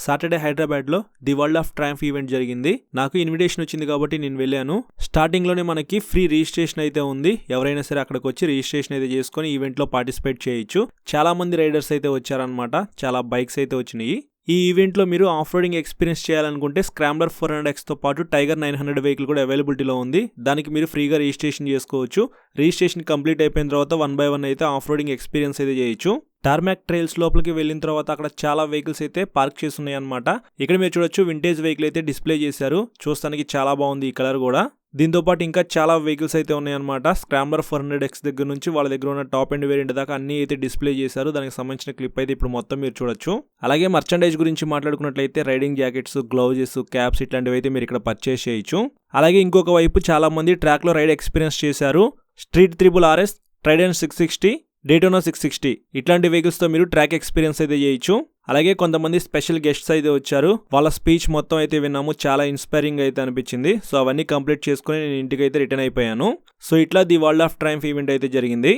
Saturday Hyderabad లో the world of Triumph event జరిగింది. నాకు ఇన్విటేషన్ వచ్చింది కాబట్టి నేను వెళ్ళాను. స్టార్టింగ్ లోనే మనకి ఫ్రీ రిజిస్ట్రేషన్ అయితే ఉంది. ఎవరైనా సరే అక్కడికి వచ్చి రిజిస్ట్రేషన్ అయితే చేసుకుని ఈవెంట్ లో పార్టిసిపేట్ చేయొచ్చు. చాలా మంది రైడర్స్ అయితే వచ్చారనమాట. చాలా బైక్స్ అయితే వచ్చినాయి. ఈ ఈవెంట్లో మీరు ఆఫ్ రోడింగ్ ఎక్స్పీరియన్స్ చేయాలనుకుంటే స్క్రాంబ్లర్ 400X తో పాటు టైగర్ 900 వెహికల్ కూడా అవైలబిలిటీలో ఉంది. దానికి మీరు ఫ్రీగా రిజిస్ట్రేషన్ చేసుకోవచ్చు. రిజిస్ట్రేషన్ కంప్లీట్ అయిపోయిన తర్వాత 1 by 1 అయితే ఆఫ్ రోడింగ్ ఎక్స్పీరియన్స్ అయితే చేయొచ్చు. టార్మాక్ ట్రైల్స్ లోపలికి వెళ్ళిన తర్వాత అక్కడ చాలా వెహికల్స్ అయితే పార్క్ చేసి ఉన్నాయి అనమాట. ఇక్కడ మీరు చూడొచ్చు వింటేజ్ వెహికల్ అయితే డిస్ప్లే చేశారు. చూస్తానికి చాలా బాగుంది ఈ కలర్ కూడా. దీంతో పాటు ఇంకా చాలా వెహికల్స్ అయితే ఉన్నాయన్నమాట. స్క్రాంబ్లర్ 400X దగ్గర నుంచి వాళ్ళ దగ్గర ఉన్న టాప్ అండ్ వేరియంట్ దాకా అన్ని అయితే డిస్ప్లే చేశారు. దానికి సంబంధించిన క్లిప్ అయితే ఇప్పుడు మొత్తం మీరు చూడొచ్చు. అలాగే మర్చండైజ్ గురించి మాట్లాడుకున్నట్లయితే రైడింగ్ జాకెట్స్, గ్లౌజెస్, క్యాప్స్ ఇట్లాంటివి అయితే మీరు ఇక్కడ పర్చేస్ చేయొచ్చు. అలాగే ఇంకొక వైపు చాలా మంది ట్రాక్ లో రైడ్ ఎక్స్పీరియన్స్ చేశారు. స్ట్రీట్ 3RS, ట్రైడెంట్ 660, డేటోనా 660 ఇట్లాంటి వెహికల్స్ తో మీరు ట్రాక్ ఎక్స్పీరియన్స్ అయితే చేయొచ్చు. అలాగే కొంతమంది స్పెషల్ గెస్ట్స్ అయితే వచ్చారు. వాళ్ళ స్పీచ్ మొత్తం అయితే విన్నాము. చాలా ఇన్స్పైరింగ్ అయితే అనిపించింది. సో అవన్నీ కంప్లీట్ చేసుకుని నేను ఇంటికి అయితే రిటర్న్ అయిపోయాను. సో ఇట్లా the world of Triumph event అయితే జరిగింది.